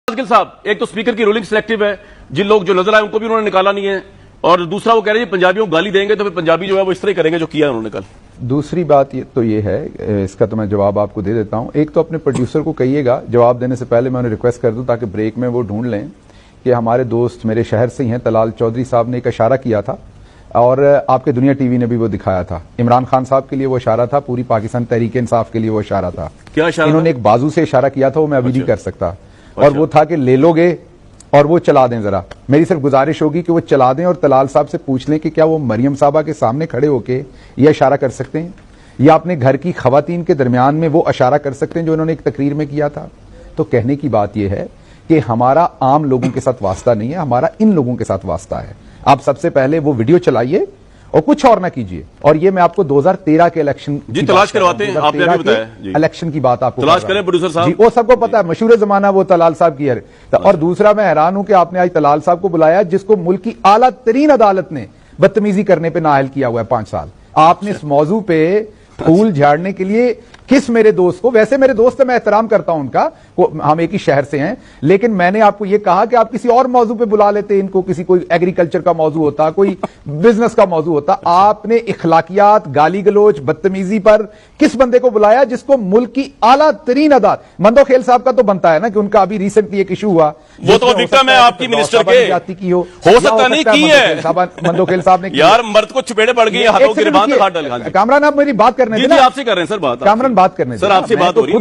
गिल साहब, एक तो स्पीकर की रूलिंग सिलेक्टिव है, जिन लोग जो नजर आए उनको भी उन्होंने निकाला नहीं है, और दूसरा वो कह रहे हैं पंजाबियों को गाली देंगे तो फिर पंजाबी जो है वो इस तरह करेंगे जो किया है उन्होंने कल। दूसरी बात ये है, इसका तो मैं जवाब आपको दे देता हूं। एक तो अपने प्रोड्यूसर को कहिएगा, जवाब देने से पहले मैं उन्हें रिक्वेस्ट कर दूं ताकि ब्रेक में वो ढूंढ लें कि हमारे दोस्त मेरे शहर से ही हैं, तलाल चौधरी साहब ने एक इशारा किया था और आपके दुनिया टीवी ने भी वो दिखाया था। इमरान खान साहब के लिए वो इशारा था, पूरी पाकिस्तान तहरीक इंसाफ के लिए वो इशारा था। क्या इशारा? इन्होंने एक बाजू से इशारा किया था, वो मैं अभी नहीं कर सकता, और वो था कि ले लोगे और वो चला दें। जरा मेरी सिर्फ गुजारिश होगी कि वो चला दें और तलाल साहब से पूछ लें कि क्या वो मरियम साहबा के सामने खड़े होके ये इशारा कर सकते हैं या अपने घर की खवातीन के दरमियान में वो इशारा कर सकते हैं जो उन्होंने एक तकरीर में किया था। तो कहने की बात यह है कि हमारा आम लोगों के साथ वास्ता नहीं है, हमारा इन लोगों के साथ वास्ता है। आप सबसे पहले वो वीडियो चलाइए और कुछ और ना कीजिए। और ये मैं आपको 2013 के इलेक्शन जी तलाश करवाते हैं, आपने अभी बताया इलेक्शन की बात आपको तलाश करें प्रोड्यूसर साहब जी, वो सबको पता है, मशहूर जमाना वो तलाल साहब की है। और दूसरा मैं हैरान हूं कि आपने आज तलाल साहब को बुलाया जिसको मुल्क की आला तरीन अदालत ने बदतमीजी करने पे नाअहल किया हुआ है 5 साल। आपने इस मौजू पे फूल झाड़ने के लिए किस मेरे दोस्त को, वैसे मेरे दोस्त है, मैं एहतराम करता हूं उनका, हम एक ही शहर से हैं, लेकिन मैंने आपको यह कहा कि आप किसी और मौजू पे बुला लेते इनको, किसी कोई एग्रीकल्चर का मौजू होता, कोई बिजनेस का मौजू होता। आपने इखलाकियात, गाली गलोच, बदतमीजी पर किस बंदे को बुलाया जिसको मुल्क की आला तरीन अदालत, मंदोखेल साहब का तो बनता है ना कि उनका अभी रिसेंटली एक इशू हुआ, वो तो विक्टिम है आपकी मिनिस्टर के जाति की हो सकता नहीं की है मंदोखेल साहब ने। यार मर्द को चपेड़े पड़ गई, हाथों की रिबान हाथ डाल। कामरान आप मेरी बात करने देना, आपसे कर रहे हैं सर बात, कामरान बात करने सर आपसे बात हो रही है,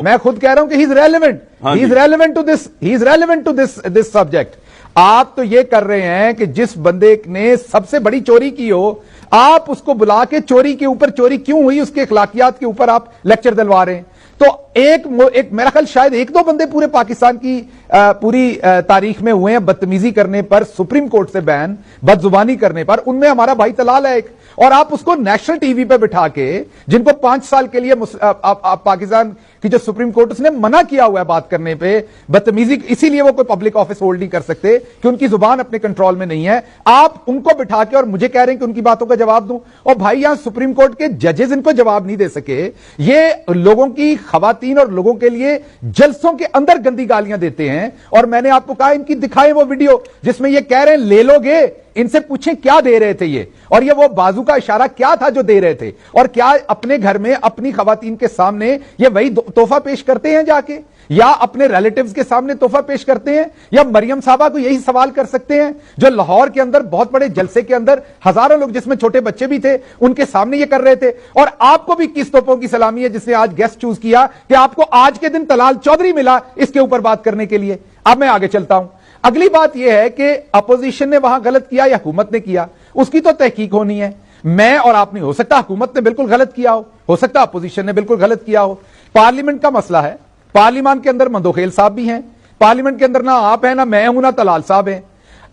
मैं खुद कह रहा हूं कि he is relevant to this subject. आप तो ये कर रहे हैं कि जिस बंदे ने सबसे बड़ी चोरी की हो, आप उसको बुला के चोरी के ऊपर, चोरी क्यों हुई उसके इखलाकियात के ऊपर आप लेक्चर दिलवा रहे हैं। तो एक मेरा ख्याल शायद 1-2 बंदे पूरे पाकिस्तान की पूरी तारीख में हुए हैं बदतमीजी करने पर, सुप्रीम कोर्ट से बैन, बदजुबानी करने पर, उनमें हमारा भाई तलाल है एक। और आप उसको नेशनल टीवी पे बिठा के, जिनको 5 साल के लिए पाकिस्तान की जो सुप्रीम कोर्ट उसने मना किया हुआ है बात करने पे, बदतमीजी, इसीलिए वो कोई पब्लिक ऑफिस होल्ड नहीं कर सकते कि उनकी जुबान अपने कंट्रोल में नहीं है। आप उनको बिठा के और मुझे कह रहे हैं कि उनकी बातों का जवाब दूं। और भाई यहां सुप्रीम कोर्ट के जजेस इनको जवाब नहीं दे सके। ये लोगों की खवातीन और लोगों के लिए जलसों के अंदर गंदी गालियां देते हैं। और मैंने आपको कहा इनकी दिखाएं वो वीडियो जिसमें ये कह रहे हैं ले लोगे, इनसे पूछें क्या दे रहे थे ये, और ये वो बाजू का इशारा क्या था जो दे रहे थे, और क्या अपने घर में अपनी खवातीन के सामने ये वही तोहफा पेश करते हैं जाके, या अपने रिलेटिव्स के सामने तोहफा पेश करते हैं, या मरियम साहबा को यही सवाल कर सकते हैं जो लाहौर के अंदर बहुत बड़े जलसे के अंदर हजारों लोग जिसमें छोटे बच्चे भी थे उनके सामने ये कर रहे थे। और आपको भी किस तोपों की सलामी है जिसने आज गेस्ट चूज किया कि आपको आज के दिन तलाल चौधरी मिला इसके ऊपर बात करने के लिए। अब मैं आगे चलता हूं। अगली बात यह है कि अपोजिशन ने वहां गलत किया या हुकूमत ने किया, उसकी तो तहकीक होनी है। मैं और आप नहीं, हो सकता हुकूमत ने बिल्कुल गलत किया हो सकता अपोजिशन ने बिल्कुल गलत किया हो। पार्लियामेंट का मसला है, पार्लियामेंट के अंदर मंदोखेल साहब भी हैं, पार्लियामेंट के अंदर ना आप हैं, ना मैं हूं, ना तलाल साहब हैं।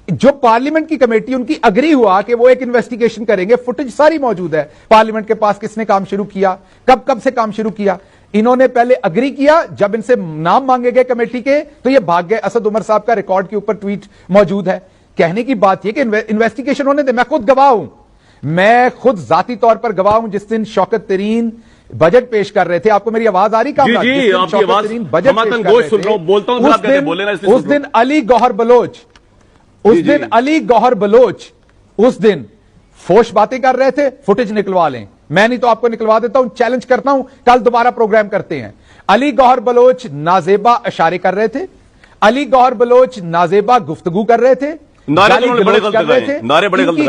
जो पार्लियामेंट की कमेटी उनकी अग्री हुआ कि वो एक इन्वेस्टिगेशन करेंगे, फुटेज सारी मौजूद है पार्लियामेंट के पास, किसने काम शुरू किया, कब से काम शुरू किया। इन्होंने पहले अग्री किया, जब इनसे नाम मांगे गए कमेटी के तो ये भाग गए। असद उमर साहब का रिकॉर्ड के ऊपर ट्वीट मौजूद है। कहने की बात यह कि इन्वेस्टिगेशन होने दे। मैं खुद गवाह हूं, मैं खुद जाती तौर पर गवाह हूं। जिस दिन शौकत तरीन बजट पेश कर रहे थे, आपको मेरी आवाज आ रही? जी, आपकी आवाज बजट सुन रहा हूं, बोलता हूं, उस दिन अली गौहर बलोच उस दिन फोश बातें कर रहे थे। फुटेज निकलवा लें, मैं नहीं तो आपको निकलवा देता हूं, चैलेंज करता हूं, कल दोबारा प्रोग्राम करते हैं। अली गौहर बलोच नाजेबा इशारे कर रहे थे, अली गौहर बलोच नाजेबा गुफ्तगू कर रहे थे,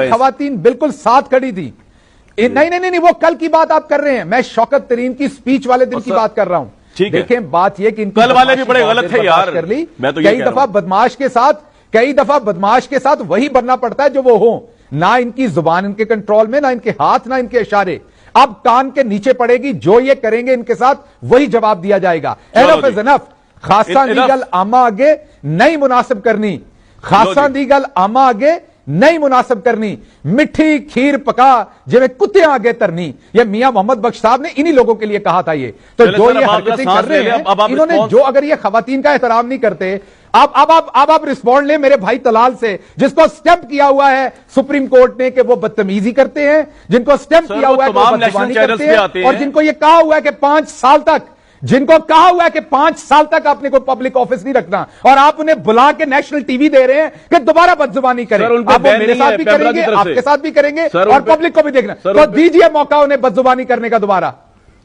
खवातीन बिल्कुल साथ खड़ी थी। नहीं, वो कल की बात आप कर रहे हैं, मैं शौकत तरीन की स्पीच वाले दिन की बात कर रहा हूं। देखें बात यह कि कल वाले भी बड़े गलत थे यार, कर ली। कई दफा बदमाश के साथ वही बनना पड़ता है जो वो हो, ना इनकी जुबान इनके कंट्रोल में, ना इनके हाथ, ना इनके इशारे। अब कान के नीचे पड़ेगी, जो ये करेंगे इनके साथ वही जवाब दिया जाएगा। Enough is enough. खासा दी गल आमा आगे नहीं मुनासिब करनी, खासा दी गल आमा आगे नहीं मुनासिब करनी, मिठी खीर पका जिन्हें कुत्ते आगे तरनी। ये मियां मोहम्मद बख्श साहब ने इन्हीं लोगों के लिए कहा था। ये तो जो ये हरकतें कर रहे हैं इन्होंने, जो अगर ये खवातीन का एहतराम नहीं करते, आप रिस्पॉन्ड ले मेरे भाई तलाल से, जिसको स्टेप किया हुआ है सुप्रीम कोर्ट ने कि वो बदतमीजी करते हैं, जिनको स्टेप किया हुआ है कि वो बदतमीजी करते हैं, और जिनको ये कहा हुआ है कि 5 साल तक जिनको कहा हुआ है कि 5 साल तक आपने कोई पब्लिक ऑफिस नहीं रखना, और आप उन्हें बुला के नेशनल टीवी दे रहे हैं कि दोबारा बदजुबानी करें। सर, उन पे आप वो बैन मेरे नहीं साथ है, भी पैमरा करेंगे, की तरफ से। आपके साथ भी करेंगे, सर, और उन पे- पब्लिक को भी देखना। सर, तो उन पे- दीजिए मौका उन्हें बदजुबानी करने का दोबारा।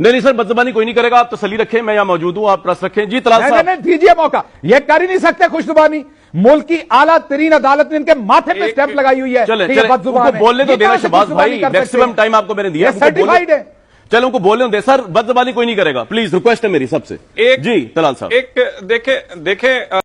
नहीं सर, बदजुबानी कोई नहीं करेगा, आप तसल्ली रखें, मैं यहां मौजूद हूं, आप प्रेस रखें। जी तलाल नहीं, साहब, नहीं, दीजिए मौका। ये कर ही नहीं सकते खुश जुबानी। मुल्क की आला तरीन अदालत ने इनके माथे पे स्टैंप लगाई हुई है चले कि ये बदजुबान उनको है। बोलने तो ये देना कहां से शहबाज खुशजुबानी भाई, कर सकते मैक्सिमम हैं? टाइम आपको मैंने दिया, ये सर्टिफाइड है। चलो उनको बोलने दे सर, बदजुबानी कोई नहीं करेगा, प्लीज रिक्वेस्ट है मेरी सबसे। जी तलाल साहब, एक देखे